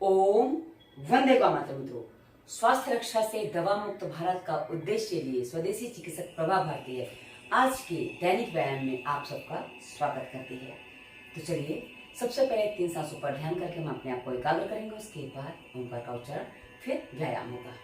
ओम वंदे मातरम। मित्रों, स्वास्थ्य रक्षा से दवा मुक्त भारत का उद्देश्य लिए स्वदेशी चिकित्सक प्रभा भारती आज के दैनिक व्यायाम में आप सबका स्वागत करती है। तो चलिए, सबसे पहले 3 सांसों पर ध्यान करके हम अपने आप को एकाग्र करेंगे। उसके बाद ओंकार का उच्चारण, फिर व्यायाम होगा।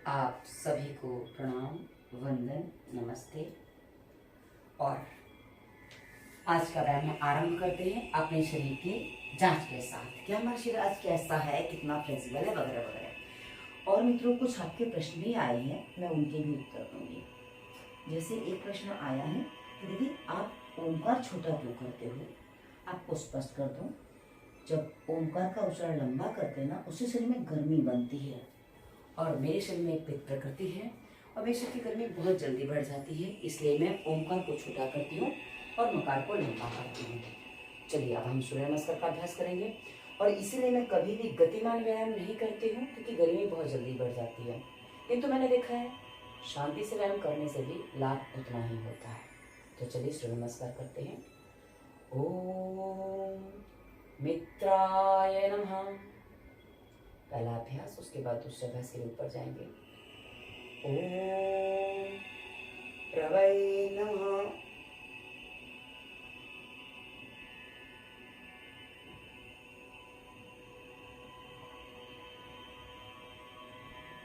आप सभी को प्रणाम, वंदन, नमस्ते। और आज का व्यायाम आरंभ करते हैं अपने शरीर की जांच के साथ। क्या हमारा शरीर आज कैसा है, कितना फ्लेक्सिबल है, वगैरह वगैरह। और मित्रों, कुछ आपके प्रश्न भी आए हैं, मैं उनके भी उत्तर दूंगी। जैसे एक प्रश्न आया है कि दीदी आप ओंकार छोटा क्यों करते हो? आपको स्पष्ट कर दूं, जब ओंकार का उच्चारण लंबा करते हैं ना, उससे शरीर में गर्मी बनती है। और मेरे शरीर में एक पित्त प्रकृति है और मेरे शरीर की गर्मी बहुत जल्दी बढ़ जाती है, इसलिए मैं ओंकार को छोटा करती हूँ और मकार को लंबा करती हूँ। चलिए, अब हम सूर्य नमस्कार का अभ्यास करेंगे। और इसीलिए मैं कभी भी गतिमान व्यायाम नहीं करती हूँ, क्योंकि गर्मी बहुत जल्दी बढ़ जाती है। किंतु मैंने देखा है, शांति से व्यायाम करने से भी लाभ उतना ही होता है। तो चलिए सूर्य नमस्कार करते हैं। ओम मित्राय नमः। पहला अभ्यास, उसके बाद दूसरे अभ्यास के लिए ऊपर जाएंगे। ओम प्रभवे नमः।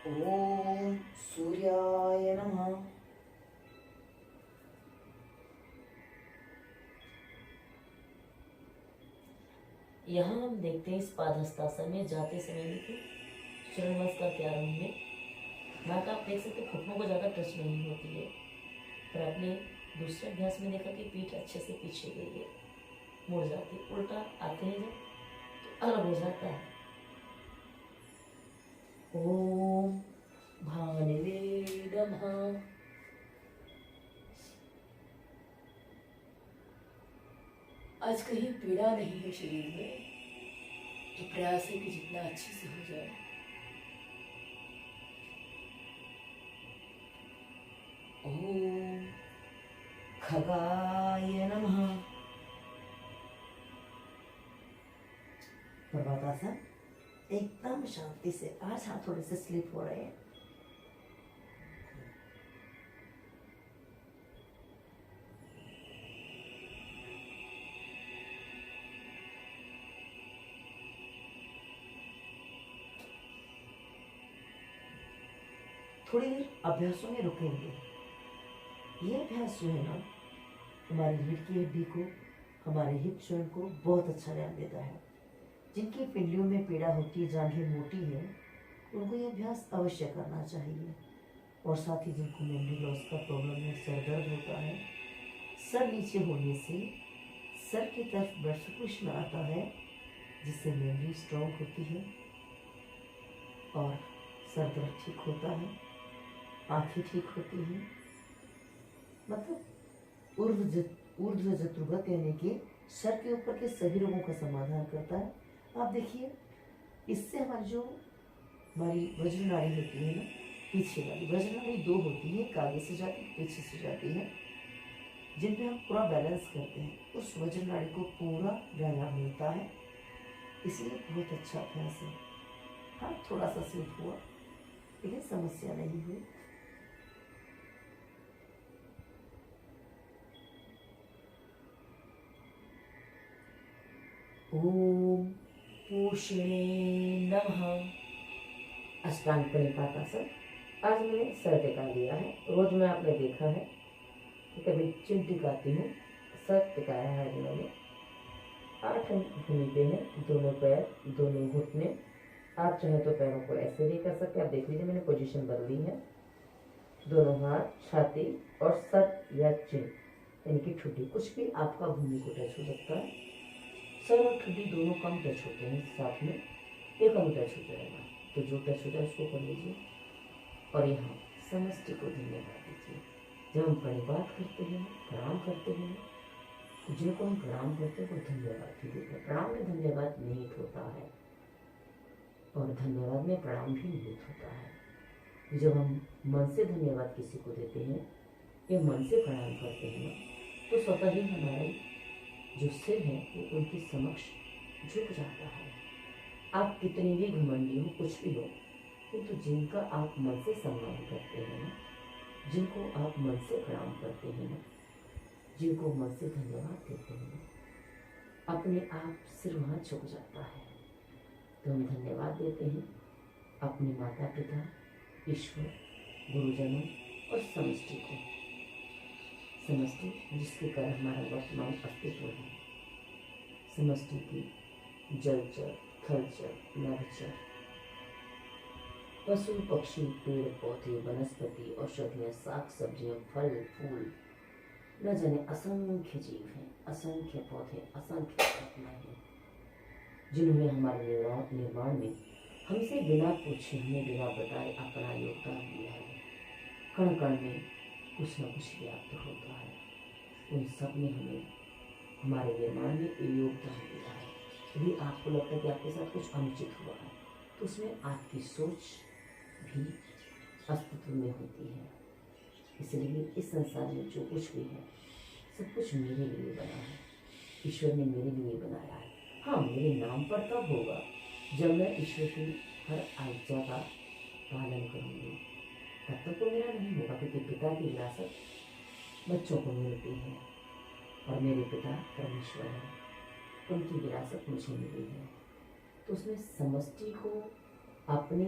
ओम सूर्याय नमः। यहाँ हम देखते हैं इस पादहस्तासन में जाते समय देखिए सूर्य नमस्कार के आरंभ में नाक आप देख सकते घुटनों को ज़्यादा टच नहीं होती है, पर आपने दूसरे अभ्यास में देखा कि पीठ अच्छे से पीछे गई है, मुड़ जाती है। उल्टा आते हैं जब तो अलग हो जाता है। ओम भानवे नमः। आज कहीं पीड़ा नहीं है शरीर में, तो प्रयास है कि जितना अच्छे से हो जाए। ओम खगाय नमः। प्रभातासन एकदम शांति से। आज हाथ थोड़े से स्लिप हो रहे हैं। थोड़ी देर अभ्यासों में रुकेंगे। ये अभ्यास जो है ना, हमारी रीढ़ की हड्डी को, हमारे हिप जॉइंट को बहुत अच्छा व्यायाम देता है। जिनकी पिंडलियों में पीड़ा होती है, जांघें मोटी है, उनको ये अभ्यास अवश्य करना चाहिए। और साथ ही जिनको मेमोरी लॉस का प्रॉब्लम है, सर दर्द होता है, सर नीचे होने से सर की तरफ ब्लड सर्कुलेशन आता है, जिससे मेमोरी स्ट्रॉन्ग होती है और सर दर्द ठीक होता है, आँखें ठीक होती हैं। मतलब ऊर्ध्व जत्रुगत यानी कि सर के ऊपर के सभी रोगों का समाधान करता है। आप देखिए, इससे हमारी वज्र नाड़ी होती है ना, पीछे वाली वज्र नाड़ी 2 होती है, एक आगे से जाती है, पीछे से जाती है, जिन पे हम पूरा बैलेंस करते हैं। उस वज्र नाड़ी को पूरा व्यायाम मिलता है, इसलिए बहुत अच्छा अभ्यास है। हाँ, थोड़ा सा स्लिप हुआ, लेकिन समस्या नहीं हुई। ओम पूषणे नमः। अष्टांग प्रणिपातासन। आज मैंने सर टिका लिया है। रोज में आपने देखा है कि कभी चिन टिकाती हूँ, सर टिकाया है मैंने। 8 घूमते हैं, दोनों पैर, दोनों घुटने। आप चाहे तो पैरों को ऐसे भी कर सकते हैं। आप देख लीजिए मैंने पोजीशन बदली है। दोनों हाथ छाती और सर या चिन यानी कि ठुड्डी, कुछ भी आपका भूमि को टच हो सकता है। सर और ठुड्डी दोनों कम टच होते हैं, साथ में एक कम टच हो जाएगा, तो जो टच होता है उसको कर लीजिए। और यहाँ समष्टि को धन्यवाद दीजिए। जब हम प्रणिपात करते हैं, प्रणाम करते हैं, तो जिनको हम प्रणाम करते हैं वो धन्यवाद भी देते हैं। प्रणाम में धन्यवाद निहित होता है और धन्यवाद में प्रणाम भी निहित होता है। जब हम मन से धन्यवाद किसी को देते हैं या मन से प्रणाम करते हैं तो स्वतः ही हमारा जो सिर है वो उनके समक्ष झुक जाता है। आप कितनी भी घमंडी हो, कुछ भी हो, किंतु जिनका आप मन से सम्मान करते हैं, जिनको आप मन से प्रणाम करते हैं, जिनको मन से धन्यवाद देते हैं, अपने आप सिर वहाँ झुक जाता है। तो हम धन्यवाद देते हैं अपने माता पिता, ईश्वर, गुरुजनों और समष्टि को। समष्टि जिसके कारण हमारा वर्तमान अस्तित्व है। समष्टि की जलचर, थलचर, नभचर, पशु पक्षी, पेड़ पौधे, वनस्पति, औषधियाँ, साग सब्जियाँ, फल फूल, न जाने असंख्य जीव हैं, असंख्य पौधे, असंख्य घटनाएं हैं जिन्होंने हमारे निर्माण में हमसे बिना पूछे, हमें बिना बताए अपना योगदान दिया है। कण कण में कुछ न कुछ व्याप्त होता है। उन सब ने हमें हमारे निर्माण में योगदान दिया है। यदि आपको लगता है कि आपके साथ कुछ अनुचित हुआ है तो उसमें आपकी सोच भी अस्तित्व में होती है। इसलिए इस संसार में जो कुछ भी है सब कुछ मेरे लिए बना है। ईश्वर ने मेरे लिए बनाया है। हाँ, मेरे नाम पर तब होगा जब मैं ईश्वर की हर आज्ञा का पालन करूँगी, तब तक तो मेरा नहीं होगा, क्योंकि पिता की विरासत बच्चों को मिलती है और मेरे पिता परमेश्वर हैं, उनकी विरासत मुझे मिली है। तो उसमें समष्टि को अपने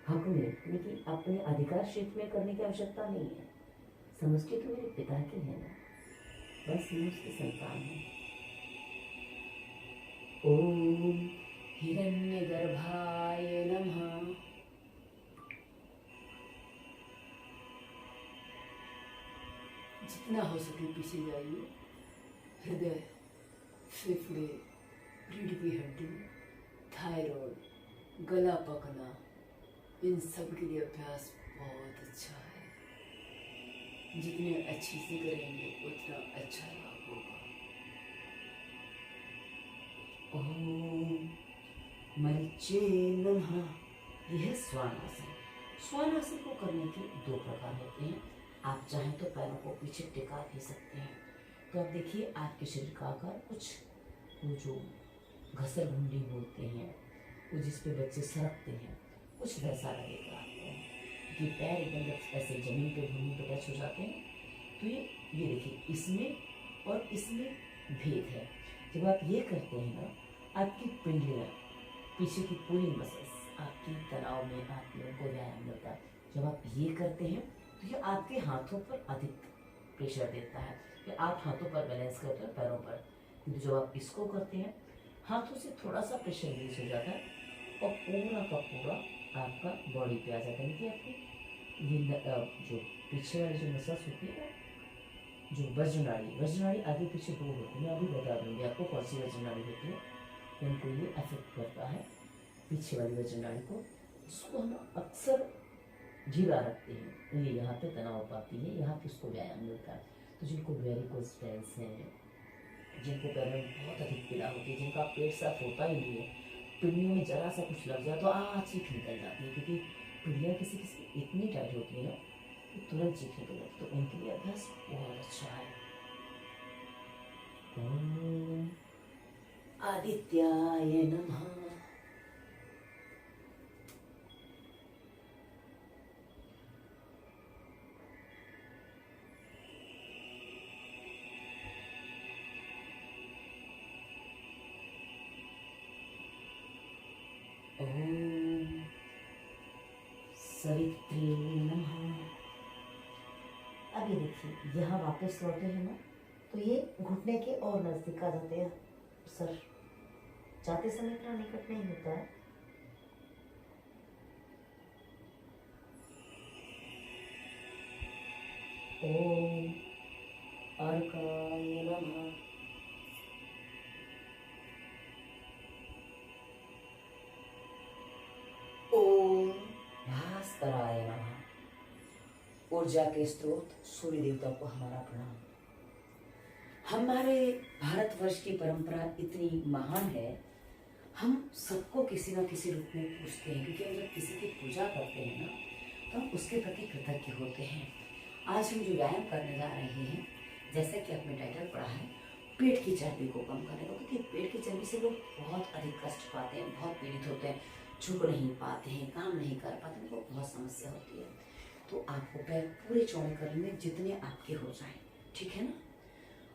हक में, लेकिन अपने अधिकार क्षेत्र में करने की आवश्यकता नहीं है। समष्टि तो मेरे पिता की है ना, बस मैं उसकी संतान हूँ। ओम हिरण्यगर्भाय नमः। जितना हो सके पीछे जाइए। हृदय, फेफड़े, रीढ़ की हड्डी, थायराइड, गला पकना, इन सब के लिए अभ्यास बहुत अच्छा है। जितने अच्छे से करेंगे उतना अच्छा लाभ होगा। ओम मरीचे नमः। यह स्वानासन। स्वानासन को करने के 2 प्रकार होते हैं। आप चाहें तो पैरों को पीछे टिका भी सकते हैं। तो आप देखिए आपके शरीर का आकार कुछ वो जो घसर घुंडी बोलते हैं, वो जिस पे बच्चे सरकते हैं, कुछ वैसा लगेगा आपको कि पैर एकदम जब ऐसे जमीन पे भूमि पे टच हो जाते हैं। तो ये देखिए इसमें और इसमें भेद है। जब आप ये करते हैं ना, आपकी पिंडलियाँ, पीछे की पूरी मसल्स आपकी तनाव में आप लोगों को व्यायाम मिलता है। जब आप ये करते हैं तो ये आपके हाथों पर अधिक प्रेशर देता है कि आप हाथों पर बैलेंस करते हैं, पैरों पर। किंतु जब आप इसको करते हैं हाथों से थोड़ा सा प्रेशर रिलीज हो जाता है और पूरा का पूरा आपका बॉडी पे आ जाता है। कि आपकी ये जो पीछे वाली जो मसल्स होती है, जो वज्रनाड़ी आगे पीछे 2 होती है। मैं अभी बता दूँगी आपको कौन सी वज्रनाड़ी होती है, उनको ये अफेक्ट करता है, पीछे वाली वज्रनाड़ी को, जिसको हम अक्सर ढीला रखते हैं। ये यहाँ पे तनाव पाती है, यहाँ पे उसको व्यायाम मिलता है। तो जिनको वेरिकोज वेन्स हैं, जिनको पैरों में बहुत अधिक पीड़ा होती है, जिनका पेट साफ होता ही नहीं है, पिंडियों में जरा सा कुछ लग जाए तो चीख निकल जाती है, क्योंकि पिंडियाँ किसी किसी इतनी टाइट होती है ना कि तुरंत चीख निकल जाती है। तो उनके लिए अभ्यास बहुत अच्छा है। ओम आदित्याय नमः। ओम सवित्री नमः। अब ये देखिए, यहाँ वापस लौटे हैं ना, तो ये घुटने के और नजदीक आ जाते हैं सर। जाते समय इतना निकट नहीं होता है। ओम अर्काय नमः। ओम भास्कराय नमः। ऊर्जा के स्रोत सूर्य देवता को हमारा प्रणाम। हमारे भारतवर्ष की परंपरा इतनी महान है, हम सबको किसी न किसी रूप में पूजते हैं, क्योंकि हम जब किसी की पूजा करते हैं ना, तो हम उसके प्रति कृतज्ञ होते हैं। आज हम जो व्यायाम करने जा रहे हैं, जैसे कि आपने टाइटल पढ़ा है, पेट की चर्बी को कम करने का, क्योंकि पेट की चर्बी से लोग बहुत अधिक कष्ट पाते हैं, बहुत पीड़ित होते हैं, झुक नहीं पाते हैं, काम नहीं कर पाते, उनको बहुत समस्या होती है। तो आपको पैर पूरे चौड़े कर लेंगे जितने आपके हो जाए, ठीक है ना।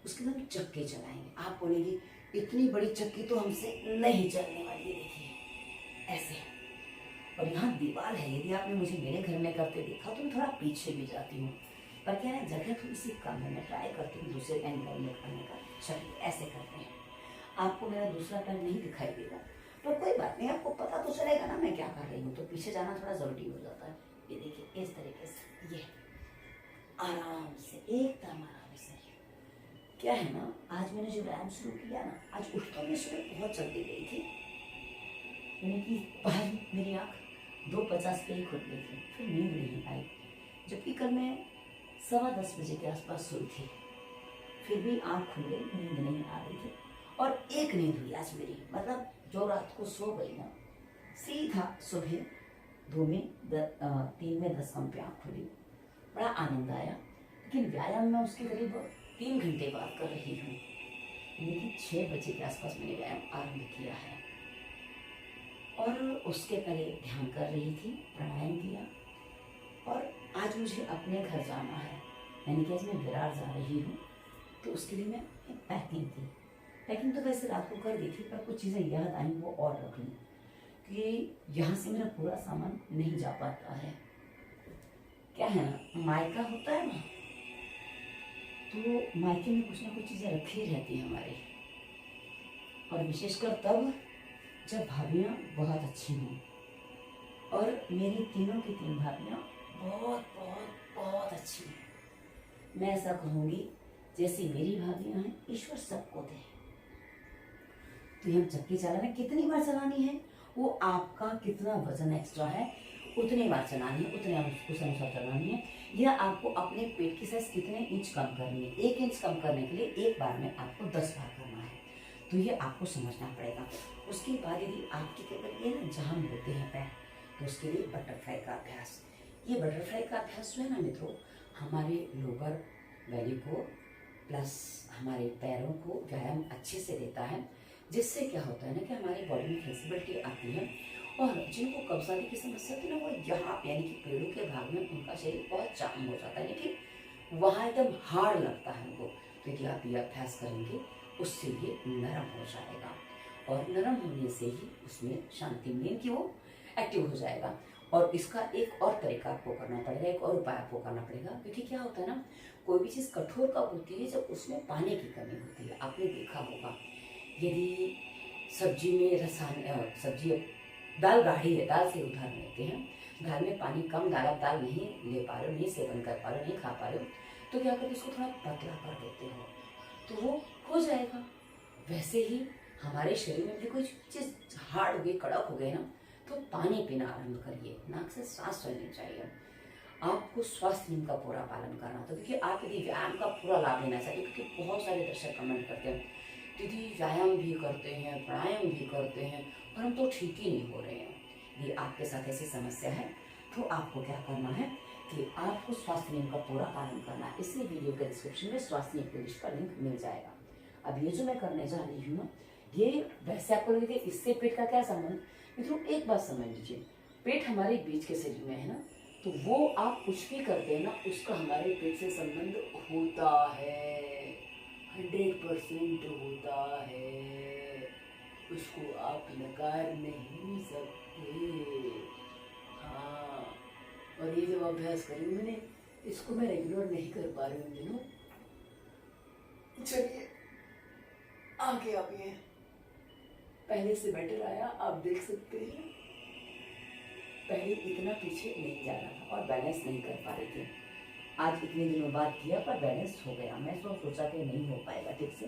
उसके बाद हम चक्के चलाएंगे। आप बोलेंगे इतनी बड़ी चक्की तो हमसे नहीं चलने वाली है, देखिए ऐसे। और यहाँ दीवार है, यदि आपने मुझे मेरे घर में करते देखा तो मैं थोड़ा पीछे भी जाती हूँ, पर क्या है, जगह थोड़ी सी कम है, मैं ट्राई करती हूँ दूसरे एंगल में करने का। चलिए ऐसे करते हैं। आपको मेरा दूसरा पैर नहीं दिखाई देगा, तो कोई बात नहीं, आपको पता तो चलेगा ना मैं क्या कर रही हूँ, तो पीछे जाना थोड़ा जरूरी हो जाता है। ये देखिए इस तरीके से, ये आराम से, एकदम आराम से। क्या है ना, आज मैंने जो व्यायाम शुरू किया ना, आज उठ तो मैं सुबह बहुत जल्दी गई थी, यानी कि पहली मेरी आँख 2:50 पे ही खुल गई थी, फिर नींद नहीं आई, जबकि कल मैं 10:15 बजे के आसपास सोई थी, फिर भी आँख खुल गई, नींद नहीं आ रही थी। और एक नींद हुई आज मेरी, मतलब जो रात को सो गई ना, सीधा सुबह 3 में 10 कम पे आँख खुली, बड़ा आनंद आया। लेकिन व्यायाम में उसके करीब 3 घंटे बाद कर रही हूँ, यानी कि 6 बजे के आसपास मैंने व्यायाम आरंभ किया है। और उसके पहले ध्यान कर रही थी, प्राणायाम किया। और आज मुझे अपने घर जाना है, यानी कि आज मैं विरार जा रही हूँ, तो उसके लिए मैं पैकिंग थी। पैकिंग तो वैसे रात को कर दी थी, पर कुछ चीज़ें याद आई वो और रख ली, कि यहाँ से मेरा पूरा सामान नहीं जा पाता है। क्या है ना, मायका होता है ना, तो मायके में कुछ ना कुछ चीज़ें रखी रहती हैं हमारे, और विशेषकर तब जब भाभियाँ बहुत अच्छी हों। और मेरी तीनों की 3 भाभियाँ बहुत बहुत बहुत अच्छी हैं। मैं ऐसा कहूँगी, जैसी मेरी भाभियाँ हैं, ईश्वर सबको दे। तो ये हम चक्की चला रहे हैं, कितनी बार चलानी है, वो आपका कितना वजन एक्स्ट्रा है उतनी बार चलानी है, उतने उस अनुसार चलानी है। या आपको अपने पेट की साइज कितने इंच कम करनी है, 1 इंच कम करने के लिए एक बार में आपको 10 बार करना है, तो ये आपको समझना पड़ेगा। उसके बाद यदि आपके केवल ये ना जाम होते हैं पैर, तो उसके लिए बटरफ्लाई का अभ्यास। ये बटरफ्लाई का अभ्यास जो है ना मित्रों, हमारे लोअर वैली को प्लस हमारे पैरों को व्यायाम अच्छे से देता है, जिससे क्या होता है ना कि हमारी बॉडी में फ्लेक्सिबिलिटी आती है। और जिनको कब्जादी की समस्या थी ना, वो यहाँ यानी कि पेड़ों के भाग में उनका शरीर बहुत जाम हो जाता है, लेकिन वहाँ एकदम हार्ड लगता है उनको। तो यदि आप ये अभ्यास करेंगे, उससे ये नरम हो जाएगा, और नरम होने से ही उसमें शांति मिलेगी कि वो एक्टिव हो जाएगा। और इसका एक और तरीका आपको करना पड़ेगा, एक और उपाय आपको करना पड़ेगा, क्योंकि क्या होता है ना, कोई भी चीज़ कठोर कब होती है, जब उसमें पानी की कमी होती है। आपने देखा होगा, यदि सब्जी में सब्जी दाल गाढ़ी है, दाल से उदाहरण लेते हैं, दाल में पानी कम डाला, दाल नहीं ले पा रहे हो, नहीं सेवन कर पा रहे हो, नहीं खा पा रहे हो, तो क्या करते, इसको थोड़ा पतला कर देते हो, तो वो हो जाएगा। वैसे ही हमारे शरीर में भी कोई चीज़ हार्ड हो गई, कड़क हो गई ना, तो पानी पीना आरंभ करिए, नाक से सांस चलनी चाहिए। आपको स्वास्थ्य नियम का पूरा पालन करना था, क्योंकि आप यदि व्यायाम का पूरा लाभ लेना चाहते हैं, क्योंकि बहुत सारे दर्शक कमेंट करते हैं, दीदी व्यायाम भी करते हैं, प्राणायाम भी करते हैं, पर हम तो ठीक ही नहीं हो रहे हैं। ये आपके साथ ऐसी समस्या है, तो आपको क्या करना है कि आपको स्वास्थ्य नियम का पूरा पालन करना है। इसी वीडियो के डिस्क्रिप्शन में स्वास्थ्य नियम प्लेलिस्ट का लिंक मिल जाएगा। अब ये जो मैं करने जा रही हूँ ना, ये वैसे आपको लगे इससे पेट का क्या संबंध, मित्रों एक बात समझ लीजिए, पेट हमारे बीच के शरीर में है ना, तो वो आप कुछ भी करते हैं ना, उसका हमारे पेट से संबंध होता है, 100% होता है। उसको आप नकार नहीं सकते। हाँ, और ये जब अभ्यास करेंगे, मैंने इसको मैं रेगुलर नहीं कर पा रही हूँ दिनों। चलिए आगे आ गए, पहले से बेटर आया, आप देख सकते हैं। पहले इतना पीछे नहीं जा रहा था और बैलेंस नहीं कर पा रहे थे। आज इतने दिनों बाद किया पर बैलेंस हो गया। मैं सोचा कि नहीं हो पाएगा ठीक से,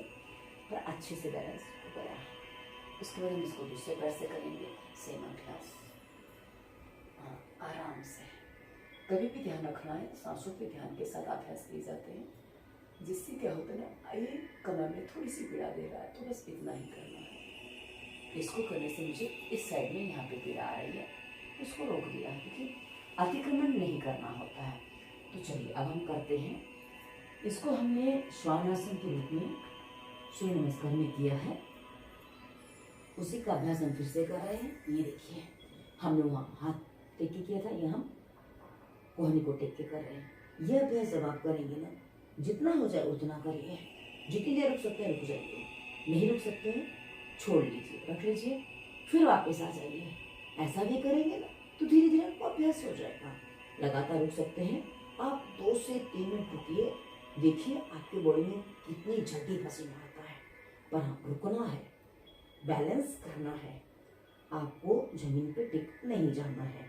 पर अच्छे से बैलेंस हो गया। उसके बाद हम इसको दूसरे पैर से करेंगे, सेम अभ्यास। हाँ, आराम से। कभी भी ध्यान रखना है, सांसों पे ध्यान के साथ अभ्यास किए जाते हैं, जिससे क्या होता है ना, ये कमर में थोड़ी सी पीड़ा दे रहा है तो बस इतना ही करना है। इसको करने से मुझे इस साइड में यहाँ पे पीड़ा आ रही है, इसको रोक दिया क्योंकि अतिक्रमण नहीं करना होता है। तो चलिए अब हम करते हैं इसको। हमने श्वानासन के रूप में सूर्य नमस्कार में किया है, उसी का अभ्यास हम फिर से कर रहे हैं। ये देखिए, हमने वहाँ हाथ टेक के किया था, ये हम कोहनी को टेक के कर रहे हैं। ये अभ्यास जब आप करेंगे ना, जितना हो जाए उतना करिए। जितनी देर रुक सकते हैं रुक जाइए, नहीं रुक सकते हैं छोड़ लीजिए, रख लीजिए, फिर वापस आ जाइए। ऐसा भी करेंगे ना तो धीरे धीरे आपको अभ्यास हो जाएगा। लगातार रुक सकते हैं आप, 2 से 3 मिनट रुकिए, देखिए आपके बॉडी में कितनी जल्दी पसीना आता है। पर हाँ, रुकना है, बैलेंस करना है, आपको जमीन पे टिक नहीं जाना है।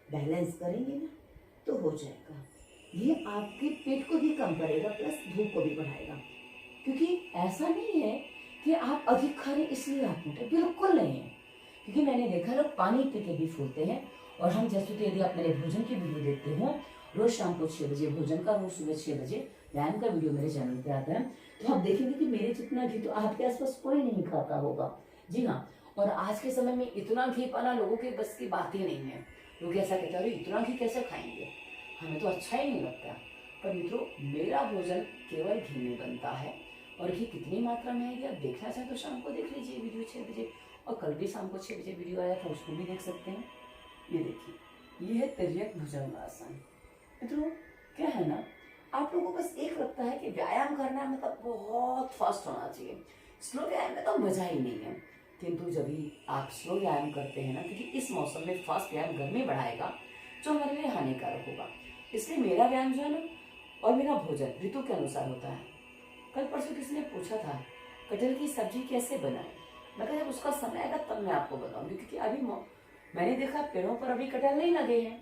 बैलेंस करेंगे ना तो हो जाएगा। ये आपके पेट को भी कम करेगा, प्लस भूख को भी बढ़ाएगा। क्योंकि ऐसा नहीं है कि आप अधिक खा रहे इसलिए आप मोटे, बिल्कुल नहीं है। क्योंकि मैंने देखा लोग पानी पी के भी फूलते हैं। और हम जैसे कि यदि आप मेरे भोजन की वीडियो देखते हो, रोज शाम को 6 बजे भोजन का, रोज सुबह 6 बजे व्यायाम का वीडियो मेरे चैनल पे आता है, तो आप देखेंगे कि मेरे जितना घी तो आपके आसपास कोई नहीं खाता होगा। जी हाँ, और आज के समय में इतना घी पाना लोगों के बस की बात ही नहीं है। लोग ऐसा कहते हैं, अरे इतना घी कैसे खाएंगे, हमें तो अच्छा ही नहीं लगता। पर मित्रों, मेरा भोजन केवल घी में बनता है, और घी कितनी मात्रा में है आप देखना चाहें तो शाम को देख लीजिए वीडियो 6 बजे। और कल भी शाम को 6 बजे वीडियो आया था, उसको भी देख सकते हैं। ये देखिए, ये है तिर्यक भुजंगासन। मित्रों क्या है ना, आप लोगों को बस एक लगता है कि व्यायाम करना है मतलब बहुत फास्ट होना चाहिए, स्लो व्यायाम में तो मजा ही नहीं है। किंतु जब भी आप स्लो व्यायाम करते हैं ना, क्योंकि इस मौसम में फास्ट व्यायाम गर्मी बढ़ाएगा जो हमारे लिए हानिकारक होगा। इसलिए मेरा व्यायाम जो है ना, और मेरा भोजन ऋतु के अनुसार होता है। कल परसों किसी ने पूछा था कटहल की सब्जी कैसे बनाए, मैं कहा जब उसका समय आएगा तब मैं आपको बताऊंगी। क्योंकि अभी मैंने देखा पेड़ों पर अभी कटहल नहीं लगे हैं,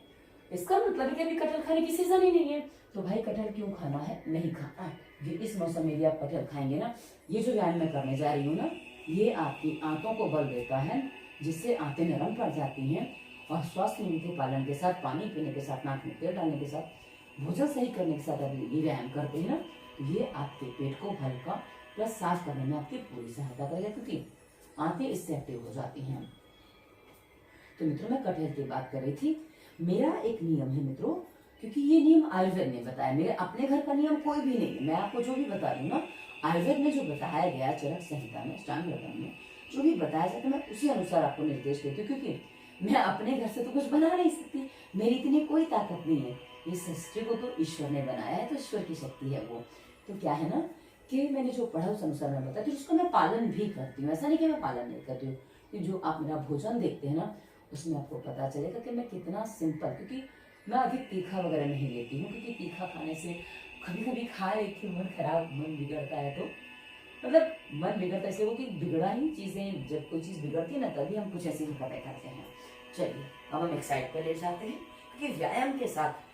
इसका मतलब है कि अभी कटहल खाने की सीजन ही नहीं है। तो भाई कटहल क्यों खाना है, नहीं खाना है। ये इस मौसम में यदि आप कटहल खाएंगे ना, ये जो व्यायाम मैं करने जा रही हूँ ना, ये आपकी आंतों को बल देता है, जिससे आंतें नरम पड़ जाती हैं। और स्वास्थ्य नीति पालन के साथ, पानी पीने के साथ, नाक में तेल डालने के साथ, भोजन सही करने के साथ अगर ये व्यायाम करते हैं ना, तो ये आपके पेट को हल्का प्लस साफ करने में आपकी पूरी सहायता करेगा, क्योंकि आंतें इससे एक्टिव हो जाती हैं। तो मित्रों, मैं कटहल की बात कर रही थी। मेरा एक नियम है मित्रों, क्योंकि ये नियम आयुर्वेद ने बताया, मेरे अपने घर का नियम कोई भी नहीं है। मैं आपको जो भी बता रही हूँ ना, आयुर्वेद में जो बताया गया, चरक संहिता में, अष्टांग हृदय में जो भी बताया जाता है, मैं उसी अनुसार आपको निर्देश देती हूँ। क्योंकि मैं अपने घर से तो कुछ बना नहीं सकती, मेरी इतनी कोई ताकत नहीं है। इस सृष्टि को तो ईश्वर ने बनाया है, तो ईश्वर की शक्ति है वो। तो क्या है ना कि मैंने जो पढ़ा उस अनुसार मैं बताती हूँ, उसको मैं पालन भी करती हूँ। ऐसा नहीं कि मैं पालन नहीं करती हूँ। कि जो आप मेरा भोजन देखते हैं ना, उसमें आपको पता चलेगा कि मैं कितना सिंपल, क्योंकि मैं अधिक तीखा वगैरह नहीं लेती हूँ। क्योंकि तीखा खाने से कभी कभी खा लेती हूँ, मन खराब, मन बिगड़ता है, तो मतलब मन बिगड़ता है इसलिए वो कि बिगड़ा ही चीजें, जब कोई चीज बिगड़ती है ना तभी हम कुछ ऐसी हरकतें करते हैं। चलिए अब हम एक साइड पर ले जाते हैं, क्योंकि व्यायाम के साथ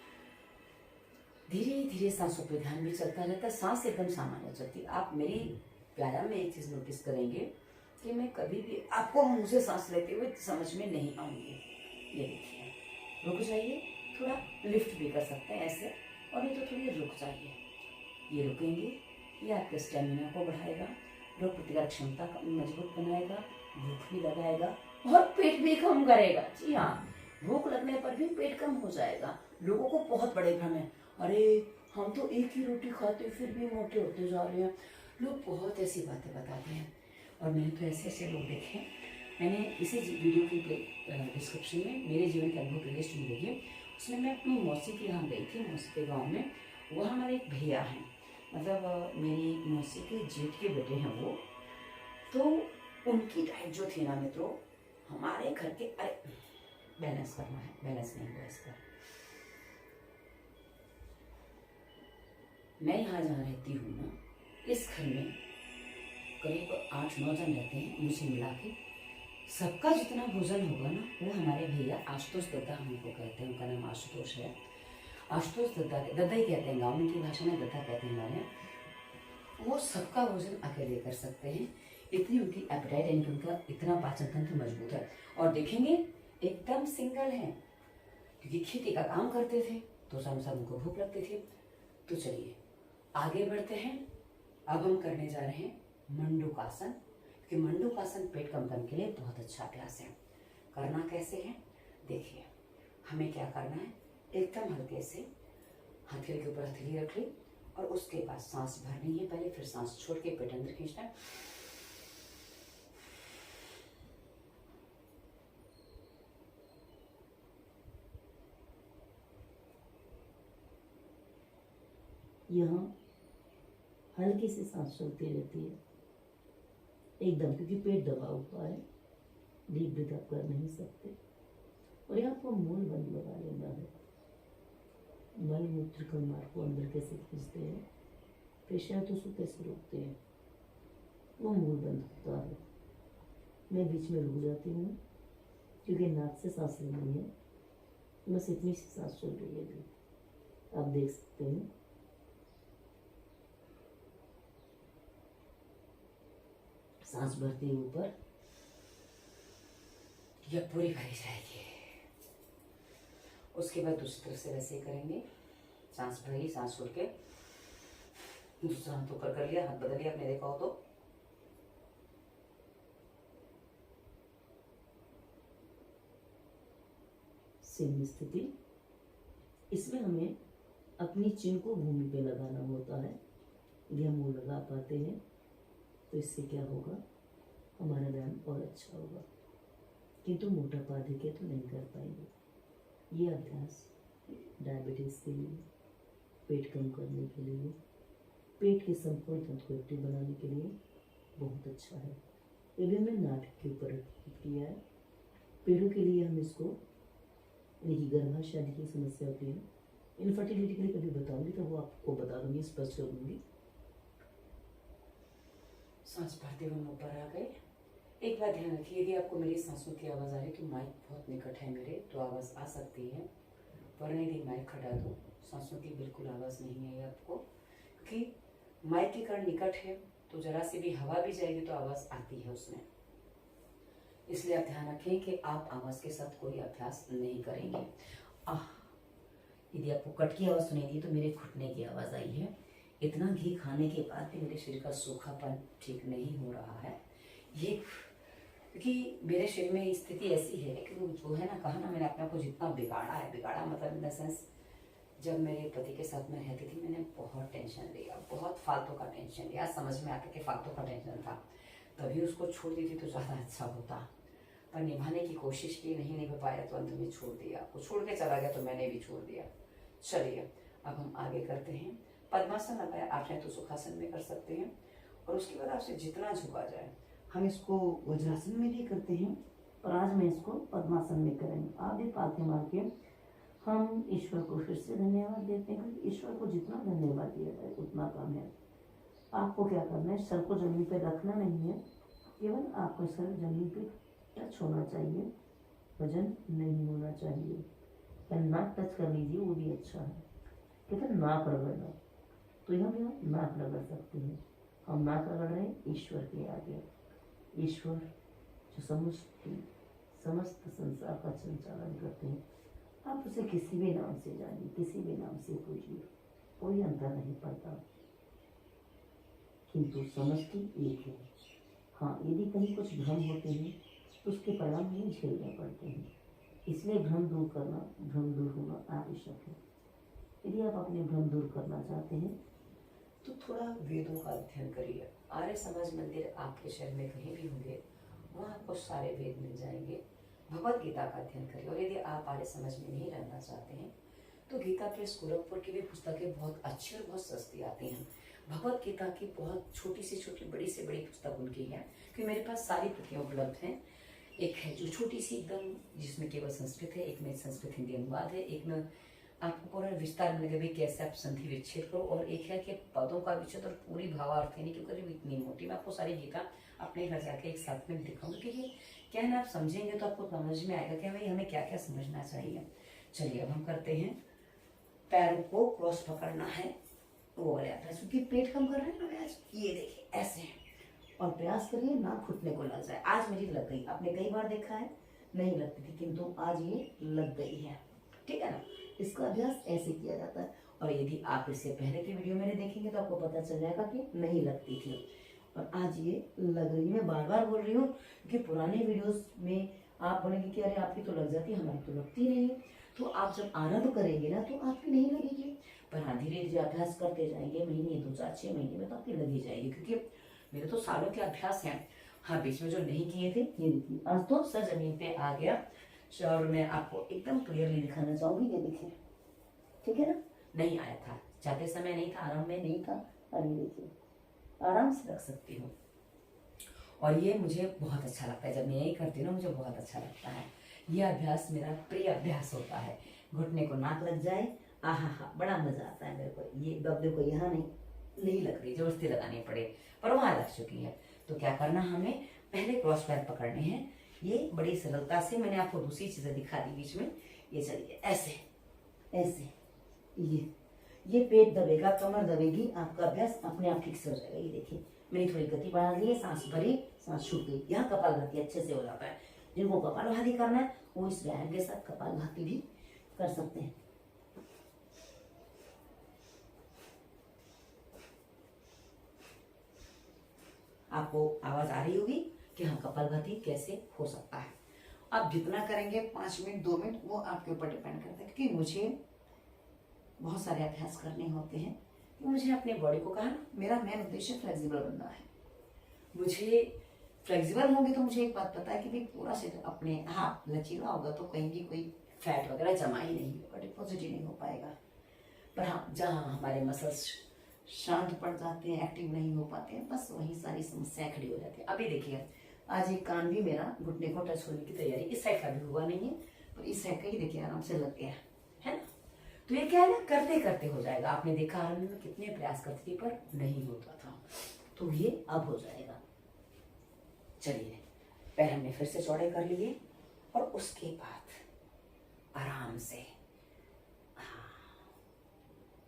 धीरे धीरे सांसों पर ध्यान भी चलता रहता है। सांस एकदम सामान्य चलती है। आप मेरी व्यायाम में एक चीज नोटिस करेंगे कि मैं कभी भी आपको मुंह से सांस लेते हुए समझ में नहीं आऊंगी। ये देखिए, रुक जाइए, थोड़ा लिफ्ट भी कर सकते हैं ऐसे, और नहीं तो थोड़ी रुक जाइए। ये रुकेंगे, ये आपके स्टेमिना को बढ़ाएगा, रोग प्रतिकारक क्षमता को मजबूत बनाएगा, भूख भी लगाएगा और पेट भी कम करेगा। जी हाँ, भूख लगने पर भी पेट कम हो जाएगा। लोगों को बहुत बड़े भ्रम है, अरे हम तो एक ही रोटी खाते फिर भी मोटे होते जा रहे हैं। लोग बहुत ऐसी बातें बताते हैं, और मैंने तो ऐसे ऐसे लोग देखे। मैंने इसी वीडियो की डिस्क्रिप्शन में मेरे जीवन के अनुभव प्लेलिस्ट मिलेगी, उसमें मैं अपनी मौसी के यहाँ गई थी, मौसी के गाँव में। वहाँ हमारे एक भैया हैं, मतलब मेरी मौसी के जेठ के बेटे हैं वो। तो उनकी डाइट जो थी ना मित्रों, हमारे घर के, अरे बैलेंस करना है, बैलेंस नहीं हुआ इसका। मैं यहाँ जहाँ रहती हूँ ना, इस घर में करीब 8-9 जन रहते हैं मुझे मिला के। सबका जितना भोजन होगा ना, वो हमारे भैया आशुतोष दद्दा हमको कहते हैं, उनका नाम आशुतोष है। आशुतोष दद्दा ही कहते हैं, गाँव की भाषा में दद्दा कहते हैं हमारे यहाँ। वो सबका भोजन अकेले कर सकते हैं, इतनी उनकी एपेटाइट यानी कि उनका इतना पाचन तंत्र मजबूत है। और देखेंगे एकदम सिंगल है, क्योंकि खेती का काम करते थे तो शाम उनको भूख लगती थी। तो चलिए आगे बढ़ते हैं। अब हम करने जा रहे हैं मंडूकासन, क्योंकि मंडूकासन पेट कंपन के लिए बहुत अच्छा अभ्यास है। करना कैसे है देखिए। हमें क्या करना है, एकदम हल्के से हथेली के ऊपर हथेली रख ली और उसके बाद सांस भरनी है पहले, फिर सांस छोड़ के पेट अंदर खींचना है। यहाँ हल्की से सांस चलती रहती है एकदम, क्योंकि पेट दबा हुआ है, डीप ब्रीथ आप कर नहीं सकते। और यहाँ आपको मूल बंद लगा लेना है। मल मूत्र का मार्ग को अंदर कैसे खींचते हैं, पेशियाँ तो उसको कैसे रोकते हैं, वो मूल बंद होता है। मैं बीच में रुक जाती हूँ क्योंकि नाक से सांस लेनी है, बस इतनी सी सांस चल रही है अभी, आप देख सकते हैं। सांस भरते ही ऊपर, यह पूरी भरी जाएगी। उसके बाद दूसरी तरफ से वैसे ही करेंगे, सांस भरी, सांस छोड़ के दूसरा हाथ ऊपर कर लिया, हाथ बदल लिया, आपने देखा हो तो। सिंह स्थिति, इसमें हमें अपनी चिन को भूमि पे लगाना होता है। यदि हम वो लगा पाते हैं तो इससे क्या होगा, हमारा व्यायाम और अच्छा होगा। किंतु मोटापा अधिक है तो नहीं कर पाएंगे। ये अभ्यास डायबिटीज़ के लिए, पेट कम करने के लिए, पेट के संपूर्ण तंत्र को एक्टिव बनाने के लिए बहुत अच्छा है। ये भी हमने नाटक के ऊपर किया है। पेड़ों के लिए हम इसको, यानी कि गर्भाशय आदि की समस्या होती है, इनफर्टिलिटी के लिए कभी बताऊंगी तो वो आपको बता दूंगी, स्पष्ट कर दूंगी। सांस भरते हुए हम ऊपर आ गए। एक बात ध्यान रखिए, यदि आपको मेरी सांसों की आवाज़ आ रही है तो माइक बहुत निकट है मेरे, तो आवाज़ आ सकती है, वरना यदि माइक हटा दो सांसों की बिल्कुल आवाज़ नहीं आएगी आपको, क्योंकि माइक के कारण निकट है तो जरा सी भी हवा भी जाएगी तो आवाज़ आती है उसमें। इसलिए आप ध्यान रखें कि आप आवाज़ के साथ कोई अभ्यास नहीं करेंगे। यदि आपको कट की आवाज़ सुनेगी तो मेरे घुटने की आवाज़ आई है। इतना घी खाने के बाद भी मेरे शरीर का सूखापन ठीक नहीं हो रहा है, ये क्योंकि मेरे शरीर में स्थिति ऐसी है कि वो जो है ना, कहा ना मैंने अपने आप को जितना बिगाड़ा है, बिगाड़ा मतलब इन द सेंस, जब मेरे पति के साथ मैं रहती थी मैंने बहुत टेंशन लिया, बहुत फालतू का टेंशन लिया, समझ में आता कि फालतू का टेंशन था, तभी उसको छोड़ दी थी तो ज़्यादा अच्छा होता, पर निभाने की कोशिश की, नहीं निभा पाया तो अंत में छोड़ दिया। वो छोड़ के चला गया तो मैंने भी छोड़ दिया। चलिए अब हम आगे करते हैं। पद्मासन अगर आप चाहें तो सुखासन में कर सकते हैं, और उसके बाद आपसे जितना झुका जाए। हम इसको वज्रासन में भी करते हैं, और आज मैं इसको पद्मासन में करेंगे। आप भी पालते मार के हम ईश्वर को फिर से धन्यवाद देते हैं, क्योंकि ईश्वर को जितना धन्यवाद दिया जाए उतना कम है। आपको क्या करना है, सर को जमीन पर रखना नहीं है, केवल आपका सर जमीन पे टच होना चाहिए, वजन नहीं होना चाहिए। या नाक टच कर लीजिए वो भी अच्छा है, कहते हैं नाक रगड़ना, तो यहाँ भी हम नाक रगड़ सकते हैं। हम नाक रगड़ रहे हैं ईश्वर के आगे। ईश्वर जो समस्त संसार का संचालन करते हैं, आप उसे किसी भी नाम से जानिए, किसी भी नाम से पूजिए, कोई अंतर नहीं पड़ता, किंतु समष्टि एक है। हाँ, यदि कहीं कुछ भ्रम होते हैं तो उसके परिणाम हमें झेलने पड़ते हैं, इसलिए भ्रम दूर होना आवश्यक है। यदि आप अपने भ्रम दूर करना चाहते हैं तो थोड़ा वेदों का अध्ययन करिए। आर्य समाज मंदिर आपके शहर में कहीं भी होंगे, वहाँ आपको सारे वेद मिल जाएंगे। भगवत गीता का अध्ययन करिए। और यदि आप आर्य समाज में नहीं रहना चाहते हैं तो गीता प्रेस गोरखपुर की भी पुस्तकें बहुत अच्छी और बहुत सस्ती आती हैं। भगवत गीता की बहुत छोटी से बड़ी पुस्तक उनकी है, क्योंकि मेरे पास सारी प्रतियां उपलब्ध हैं। एक है जो छोटी सी एकदम, जिसमें केवल संस्कृत है, एक में संस्कृत हिंदी अनुवाद है, एक में आपको पूरा विस्तार मिलेगा भी कैसे आप संधि विच्छेद करो, और एक है कि पदों का विच्छेद और पूरी भावार्थ यानी कि करीब इतनी मोटी। मैं आपको सारी गीता अपने घर जाके एक साथ में दिखाऊंगी, क्योंकि क्या है ना, आप समझेंगे तो आपको समझ में आएगा कि भाई हमें क्या क्या समझना चाहिए। चलिए अब हम करते हैं, पैरों को क्रॉस पकड़ना है, वो वाले अभ्यास, क्योंकि पेट कम कर रहे हैं ना आज। ये देखिए ऐसे है, और प्रयास करिए ना घुटने को लग जाए। आज मेरी लग गई, आपने कई बार देखा है नहीं लगती थी, किंतु आज ये लग गई है, ठीक है ना। इसका अभ्यास ऐसे किया जाता है, और यदि आप इससे पहले की वीडियो मेरे देखेंगे तो आपको पता चल जाएगा कि नहीं लगती थी, और आज ये लग रही है। मैं बार बार बोल रही हूँ क्योंकि पुराने वीडियोस में आप बोलेंगे कि अरे आपकी तो लग जाती है, हमारी तो लगती नहीं। तो आप जब आरंभ करेंगे ना तो आपकी नहीं लगेगी, पर हाँ धीरे धीरे अभ्यास करते जाएंगे, महीने 2 4 6 महीने में तो आपकी लगी जाएगी, क्योंकि मेरे तो सालों के अभ्यास हैं। हाँ बीच में जो नहीं किए थे ये देखिए, आज तो सर जमीन पे आ गया, और मैं आपको एकदम क्लियरली दिखाना चाहूंगी। ये देखिए, ठीक है ना, नहीं आया था, जाते समय नहीं था, आराम में नहीं था, और ये देखिए आराम से रख सकती हूँ। और ये मुझे बहुत अच्छा लगता है, जब मैं यही करती हूँ ना मुझे बहुत अच्छा लगता है। ये अभ्यास मेरा प्रिय अभ्यास होता है। घुटने को नाक लग जाए, आहा हा, बड़ा मजा आता है मेरे को। ये बबले को यहाँ नहीं लग रही, जबरदस्ती लगानी पड़े, पर वहां लग चुकी है। तो क्या करना, हमें पहले क्रॉस पैर पकड़ने हैं। ये बड़ी सरलता से, मैंने आपको दूसरी चीजें दिखा दी बीच में। ये चलिए ऐसे ऐसे, ये पेट दबेगा, कमर दबेगी, आपका अभ्यास अपने आप ठीक से हो जाएगा। ये देखिए मैंने थोड़ी गति बढ़ा दी है, सांस भरी, सांस छूट गई। यहाँ कपालभाति अच्छे से हो जाता है। जिनको कपालभाति करना है वो इस व्यायाम के साथ कपालभाति भी कर सकते हैं। आपको आवाज आ रही होगी कि हाँ कपालभाति कैसे हो सकता है। आप जितना करेंगे 5 मिनट 2 मिनट वो आपके ऊपर डिपेंड करता है, क्योंकि मुझे बहुत सारे अभ्यास करने होते हैं। तो मुझे अपने बॉडी को, कहा ना मेरा मेन उद्देश्य फ्लेक्सिबल बनना है। मुझे फ्लेक्सिबल होंगे तो मुझे एक बात पता है कि भाई पूरा शरीर अपने, हाँ लचीला होगा तो कहीं भी कोई फैट वगैरह जमा ही नहीं होगा, डिपॉजिट ही नहीं हो पाएगा। पर हाँ जहाँ हमारे मसल्स शांत पड़ जाते हैं, एक्टिव नहीं हो पाते हैं, बस वही सारी समस्याएं खड़ी हो जाती है। अभी देखिए आज एक कान भी मेरा घुटने को टच होने की तैयारी, इस साइड का भी हुआ नहीं है, पर इस साइड का ही देखिए आराम से लग गया है ना। तो ये क्या है ना, करते करते हो जाएगा। आपने देखा आरंभ में कितने प्रयास करती थी पर नहीं होता था, तो ये अब हो जाएगा। चलिए पैर हमने फिर से चौड़े कर लिए, और उसके बाद आराम से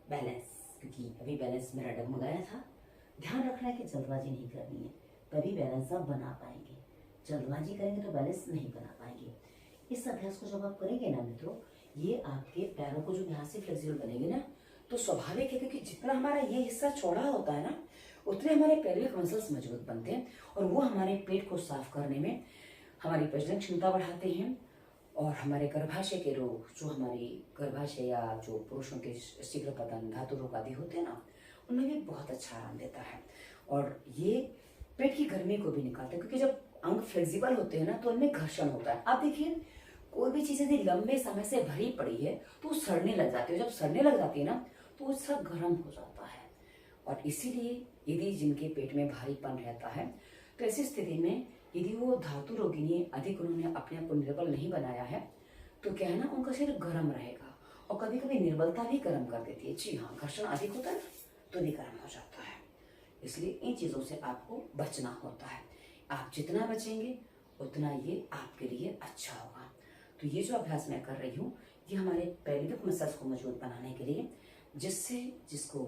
बैलेंस, क्योंकि अभी बैलेंस मेरा डगमगाया था। ध्यान रखना है कि जल्दबाजी नहीं करनी है, तभी बैलेंस आप बना पाएंगे। जल्दबाजी करेंगे तो बैलेंस नहीं बना पाएंगे। इस अभ्यास को जब आप करेंगे ना मित्रों, ये आपके पैरों को जो यहाँ से फ्लेक्सिबल बनेंगे ना, तो स्वाभाविक है क्योंकि जितना हमारा ये हिस्सा चौड़ा होता है ना, उतने हमारे पेल्विक मसल्स मजबूत बनते हैं, और वो हमारे पेट को साफ करने में हमारी प्रजनन क्षमता बढ़ाते हैं। और हमारे गर्भाशय के रोग, जो हमारी गर्भाशय या जो पुरुषों के शीघ्र पतन, धातु रोग आदि होते हैं ना, उनमें भी बहुत अच्छा आराम देता है। और ये पेट की गर्मी को भी निकालता है, क्योंकि जब अंग फ्लेक्सिबल होते हैं ना तो उनमें घर्षण होता है। आप देखिए कोई भी चीज यदि लंबे समय से भरी पड़ी है तो सड़ने लग जाती है, जब सड़ने लग जाती है ना तो उसका गर्म हो जाता है। और इसीलिए यदि जिनके पेट में भारीपन रहता है, तो ऐसी स्थिति में यदि वो धातु रोगिणी अधिक उन्होंने अपने आप को निर्बल नहीं बनाया है, तो क्या है ना, उनका शरीर गर्म रहेगा। और कभी कभी निर्बलता भी गर्म कर देती है। जी हाँ, घर्षण अधिक होता है तो भी गर्म हो जाता है। इसलिए इन चीजों से आपको बचना होता है। आप जितना बचेंगे उतना ये आपके लिए अच्छा होगा। तो ये जो अभ्यास मैं कर रही हूँ, ये हमारे पेल्विक मसल्स को मजबूत बनाने के लिए, जिससे जिसको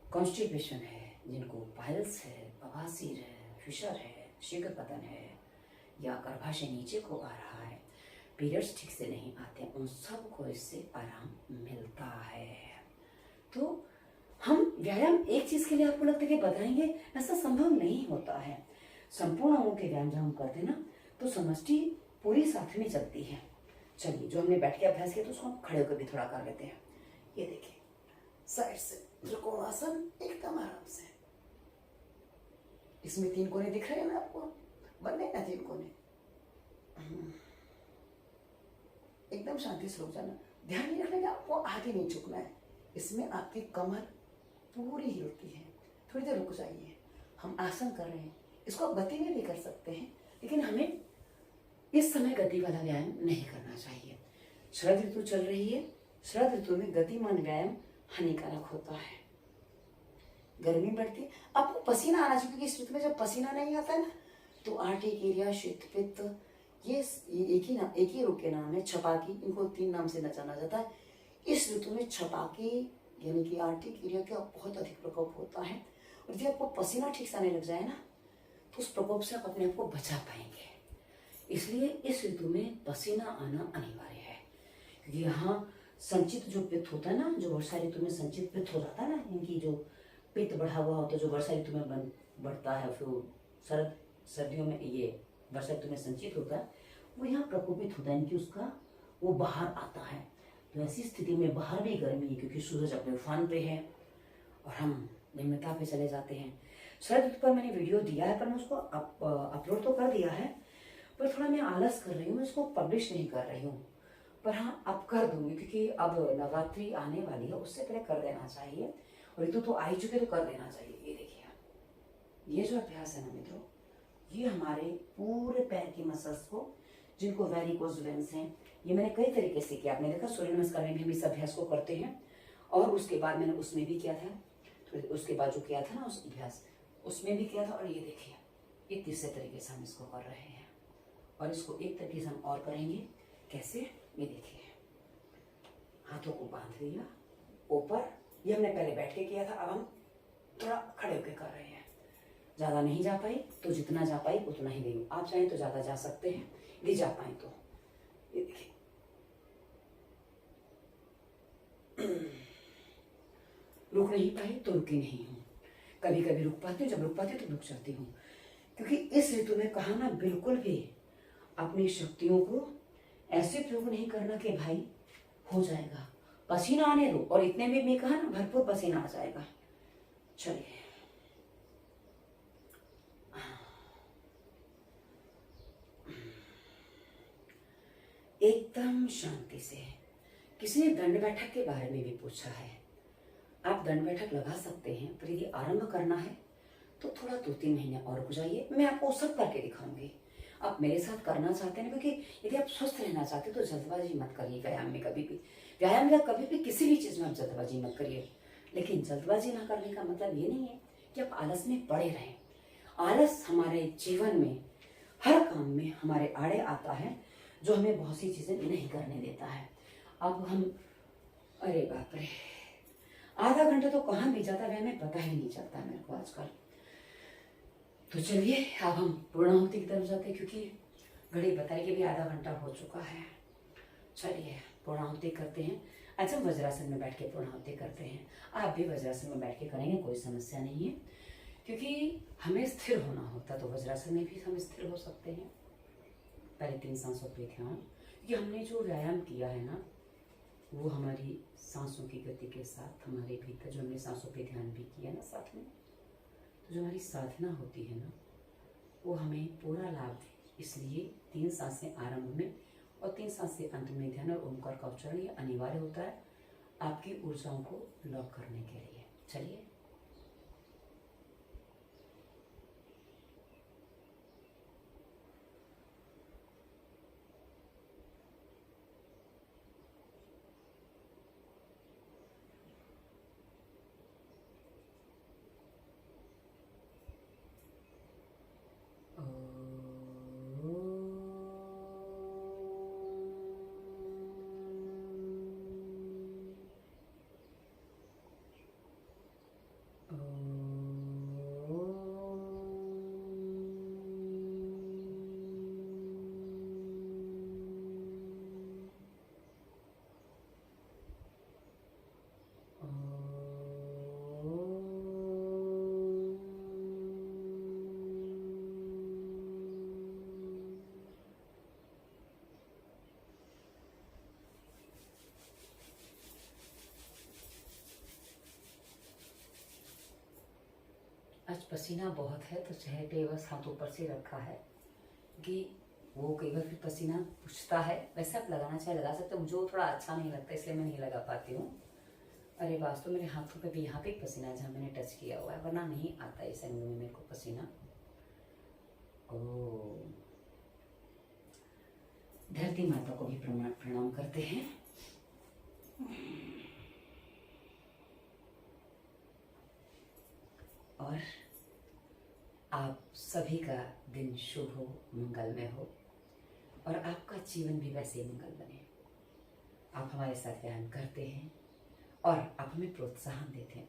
कॉन्स्टिपेशन है, जिनको पाइल्स है, बवासीर है, फिशर है, शीघ्र पतन है, या गर्भाशय नीचे को आ रहा है, पीरियड्स ठीक से नहीं आते, उन सब को इससे आराम मिलता है। तो हम व्यायाम एक चीज के लिए आपको लगता है कि बताएंगे, ऐसा संभव नहीं होता है। संपूर्ण अंगों के व्यायाम जब हम करते हैं ना, तो समष्टि पूरी साथ में चलती है। चलिए जो हमने बैठ के अभ्यास किया तो उसको हम खड़े होकर भी थोड़ा कर लेते हैं। ये देखिए साइड से त्रिकोणासन एकदम आराम से। इसमें 3 कोने दिख रहे हैं ना आपको, बनने ना 3 कोने। एकदम शांति से रुक जाना, ध्यान नहीं रखना कि आपको आगे नहीं झुकना है। इसमें आपकी कमर पूरी हिलती है। थोड़ी देर रुक जाइए, हम आसन कर रहे हैं, इसको आप गति में भी कर सकते हैं, लेकिन हमें इस समय गति वाला व्यायाम नहीं करना चाहिए। शरद ऋतु चल रही है, शरद ऋतु में गतिमान व्यायाम हानिकारक होता है, गर्मी बढ़ती है, आपको पसीना आना चाहिए, क्योंकि इस ऋतु में जब पसीना नहीं आता है ना तो आर्टिकेरिया, शीत पित्त, ये एक ही रोग के नाम है, छपाकी, इनको 3 नाम से जाना जाता है। इस ऋतु में छपाकी यानी कि आर्टिकेरिया का बहुत अधिक प्रकोप होता है, और यदि आपको पसीना ठीक से आने लग जाए ना तो उस प्रकोप से आप अपने आप को बचा पाएंगे। इसलिए इस ऋतु में पसीना आना अनिवार्य है, क्योंकि यहाँ संचित जो पित्त होता है ना, जो वर्षा ऋतु में संचित पित्त हो जाता है ना, इनकी जो पित्त बढ़ा हुआ होता है, जो वर्षा ऋतु में बढ़ता है, फिर सर्दियों में ये वर्षा ऋतु में संचित होता है, वो यहाँ प्रकोपित होता है, इनकी उसका वो बाहर आता है। तो ऐसी स्थिति में बाहर भी गर्मी है, क्योंकि सूरज अपने उफान पे है और हम निम्नता पे चले जाते हैं। शरद ऋतु पर मैंने वीडियो दिया है, पर मैं उसको अपलोड तो कर दिया है, पर थोड़ा मैं आलस कर रही हूँ, इसको पब्लिश नहीं कर रही हूँ, पर हाँ अब कर दूंगी, क्योंकि अब नवरात्रि आने वाली है, उससे पहले कर देना चाहिए, और ऋतु तो आ ही चुके तो कर देना चाहिए। ये देखिए, ये जो अभ्यास है ना मित्रों, ये हमारे पूरे पैर की मसल्स को, जिनको वेरिकोज वेन्स हैं, ये मैंने कई तरीके से किया। आपने देखा सूर्य नमस्कार में भी हम इस अभ्यास को करते हैं, और उसके बाद मैंने उसमें भी किया था, तो उसके बाद जो किया था ना उस अभ्यास, उसमें भी किया था। और ये देखिए, ये तीसरे तरीके से हम इसको कर रहे हैं, और इसको एक तरीके से हम और करेंगे। कैसे? ये देखिए, हाथों को बांध लिया ऊपर, ये हमने पहले बैठ के किया था, अब हम थोड़ा खड़े होकर कर रहे हैं। ज़्यादा नहीं जा पाई तो जितना जा पाई उतना ही देंगे, आप चाहें तो ज़्यादा जा सकते हैं, यदि जा पाए तो। ये देखिए, रुक नहीं पाई तो रुकी नहीं हूँ, कभी कभी रुक पाती हूँ, जब रुक पाती हूँ तो रुक जाती हूँ, क्योंकि इस ऋतु में कहा ना, बिल्कुल भी अपनी शक्तियों को ऐसे प्रयोग नहीं करना कि भाई हो जाएगा, पसीना आने दो, और इतने में भी कहा ना भरपूर पसीना आ जाएगा। चलिए, एकदम शांति से। किसी ने दंड बैठक के बारे में भी पूछा है, आप दंड बैठक लगा सकते हैं, पर यदि आरंभ करना है तो थोड़ा 2-3 महीने और रुक जाइए, मैं आपको सब करके दिखाऊंगी। आप मेरे साथ करना चाहते हैं, क्योंकि यदि आप स्वस्थ रहना चाहते हैं तो जल्दबाजी मत करिए व्यायाम में, कभी भी व्यायाम या कभी भी किसी भी चीज़ में आप जल्दबाजी मत करिए। लेकिन जल्दबाजी ना करने का मतलब ये नहीं है कि आप आलस में पड़े रहें। आलस हमारे जीवन में हर काम में हमारे आड़े आता है, जो हमें बहुत सी चीज़ें नहीं करने देता है। अब हम, अरे बाप रे, आधा घंटा तो कहाँ बीत जाता है हमें पता ही नहीं चलता मेरे को आजकल। तो चलिए अब हम पूर्णाहुति की तरफ जाते हैं, क्योंकि घड़ी बताई कि भी आधा घंटा हो चुका है। चलिए पूर्णाहुति करते हैं। आज हम वज्रासन में बैठ के पूर्णाहुति करते हैं, आप भी वज्रासन में बैठ के करेंगे, कोई समस्या नहीं है, क्योंकि हमें स्थिर होना होता है, तो वज्रासन में भी हम स्थिर हो सकते हैं। पहले 3 सांसों पे ध्यान, क्योंकि हमने जो व्यायाम किया है ना, वो हमारी सांसों की गति के साथ हमारे भीतर, जो हमने सांसों पे ध्यान भी किया ना साथ में, तो जो हमारी साधना होती है ना, वो हमें पूरा लाभ दे। इसलिए 3 सांसें आरंभ में और 3 सांसें अंत में ध्यान और ओमकार का उच्चारण, ये अनिवार्य होता है आपकी ऊर्जाओं को लॉक करने के लिए। चलिए, आज पसीना बहुत है तो चेहरे पे बस हाथ ऊपर से रखा है, कि वो कई बार फिर पसीना पूछता है। वैसे आप लगाना चाहे लगा सकते हो, मुझे वो थोड़ा अच्छा नहीं लगता, इसलिए मैं नहीं लगा पाती हूँ। अरे वास्तव मेरे हाथों पे भी यहाँ पे पसीना जहाँ मैंने टच किया हुआ है, वरना नहीं आता इस एंगल में मेरे को पसीना। ओ, धरती माता को भी प्रणाम करते हैं। और आप सभी का दिन शुभ हो, मंगलमय हो, और आपका जीवन भी वैसे ही मंगल बने। आप हमारे साथ व्यायाम करते हैं और आप हमें प्रोत्साहन देते हैं।